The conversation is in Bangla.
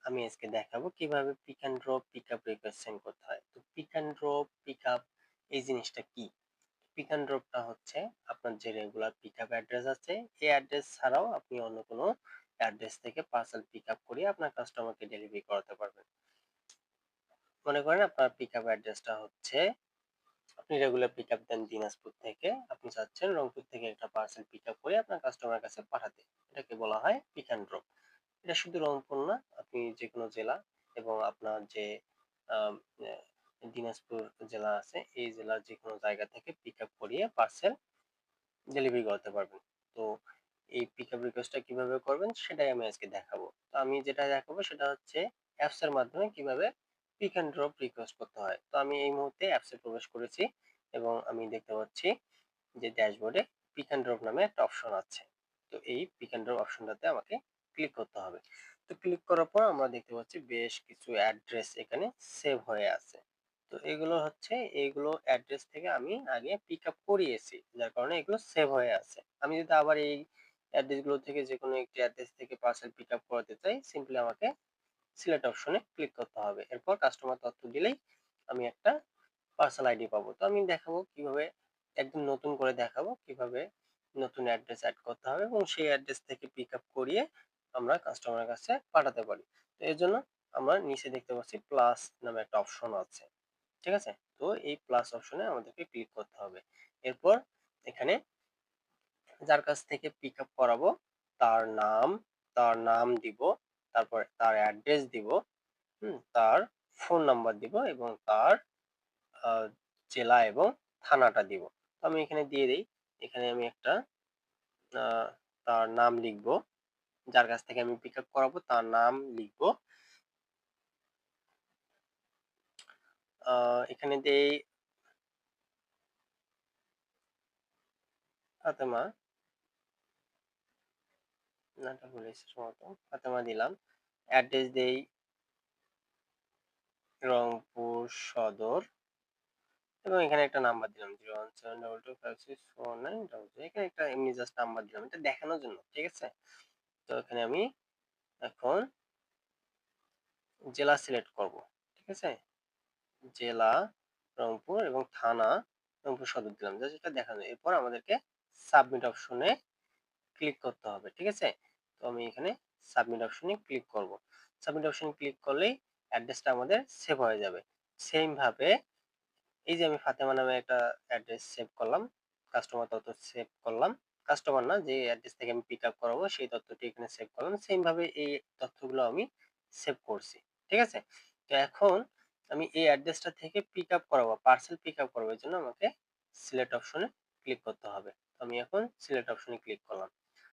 আমি আজকে দেখাবো কিভাবে pick and drop pickup request send করতে হয়। তো পিক অ্যান্ড ড্রপ পিকআপ এই জিনিসটা কি? পিক অ্যান্ড ড্রপটা হচ্ছে আপনার যে রেগুলার পিকআপ অ্যাড্রেস আছে, এই অ্যাড্রেস ছাড়াও আপনি অন্য কোনো অ্যাড্রেস থেকে পার্সেল পিকআপ করিয়ে আপনার কাস্টমারকে ডেলিভারি করাতে পারবেন। মনে করেন আপনার পিকআপ অ্যাড্রেসটা হচ্ছে, আপনি রেগুলার পিকআপ দেন দিনাজপুর থেকে, আপনি চাচ্ছেন রংপুর থেকে একটা পার্সেল পিকআপ করে আপনার কাস্টমারের কাছে পাঠাতে। এটাকে বলা হয় পিক অ্যান্ড ড্রপ। এটা শুধু রংপুর না, আপনি যেকোনো জেলা এবং আপনার যে আম দিনাজপুর জেলা আছে, এই জেলার যেকোনো জায়গা থেকে পিকআপ করিয়ে পার্সেল ডেলিভারি করাতে পারবেন। তো এই পিকআপ রিকোয়েস্টটা কিভাবে করবেন সেটাই আমি আজকে দেখাবো। তো আমি যেটা দেখাবো সেটা হচ্ছে অ্যাপস এর মাধ্যমে কিভাবে পিক অ্যান্ড ড্রপ রিকোয়েস্ট করতে হয়। তো আমি এই মুহূর্তে অ্যাপসে প্রবেশ করেছি এবং আমি দেখতে পাচ্ছি যে ড্যাশবোর্ডে পিক অ্যান্ড ড্রপ নামে একটা অপশন আছে। তো এই পিক অ্যান্ড ড্রপ অপশনটাতে আমাকে ক্লিক করতে হবে। তো ক্লিক করার পর আমরা দেখতে পাচ্ছি বেশ কিছু অ্যাড্রেস এখানে সেভ হয়ে আছে। তো এগুলো হচ্ছে, এইগুলো অ্যাড্রেস থেকে আমি আগে পিক আপ করিয়েছি, যার কারণে এগুলো সেভ হয়ে আছে। আমি যদি আবার এই অ্যাড্রেস গুলো থেকে যে কোনো একটি অ্যাড্রেস থেকে পার্সেল পিক আপ করাতে চাই, সিম্পলি আমাকে সিলেক্ট অপশনে ক্লিক করতে হবে। এরপর কাস্টমার তথ্য দিলেই আমি একটা পার্সেল আইডি পাবো। তো আমি দেখাবো কিভাবে, একদম নতুন করে দেখাবো কিভাবে নতুন অ্যাড্রেস অ্যাড করতে হবে এবং সেই অ্যাড্রেস থেকে পিক আপ করিয়ে আমরা কাস্টমারের কাছে পাঠাতে পারি। তো এর জন্য আমরা নিচে দেখতে পাচ্ছি প্লাস নামে একটা অপশন আছে। ঠিক আছে? তো এই প্লাস অপশনে আমাদেরকে ক্লিক করতে হবে। এরপর এখানে যার কাছ থেকে পিক আপ করাবো তার নাম দিব, তারপর তার অ্যাড্রেস দিব, তার ফোন নাম্বার দিব এবং তার আ জেলা এবং থানাটা দিব। তো আমি এখানে দিয়ে দেই। এখানে আমি একটা আ তার নাম লিখবো। যার কাছ থেকে আমি পিক আপ করাবো তার নাম লিখবো। আ এখানে দেই ফাতেমা, নামটা ভুলে গেছি সম্ভবত। ফাতেমা দিলাম। অ্যাড্রেস দেই রংপুর সদর এবং এখানে একটা নাম্বার দিলাম 01722564900। এখানে একটা এমনি জাস্ট নাম্বার দিলাম। এটা দেখানোর জন্য। ঠিক আছে? তো এখানে আমি এখন জেলা সিলেক্ট করব। ঠিক আছে? জেলা রংপুর এবং থানা রংপুর সদর দিলাম। জাস্ট এটা দেখানো। এরপর আমাদেরকে সাবমিট অপশনে ক্লিক করতে হবে। ঠিক আছে? তো আমি এখানে সাবমিট অপশনে ক্লিক করব। সাবমিট অপশনে ক্লিক করলেই অ্যাড্রেসটা আমাদের সেভ হয়ে যাবে। সেম ভাবে এই যে আমি ফাতেমা নামে একটা অ্যাড্রেস সেভ করলাম, কাস্টমার তথ্য সেভ করলাম। কাস্টমার না, যে অ্যাড্রেস থেকে আমি পিক আপ করাবো সেই তথ্যটি এখানে সেভ করলাম। সেম ভাবে এই তথ্যগুলো আমি সেভ করছি। ঠিক আছে? তো এখন আমি এই অ্যাড্রেসটা থেকে পিক আপ করাবো, পার্সেল পিক আপ করাবো। এর জন্য আমাকে সিলেক্ট অপশনে ক্লিক করতে হবে। তো আমি এখন সিলেক্ট অপশনে ক্লিক করলাম।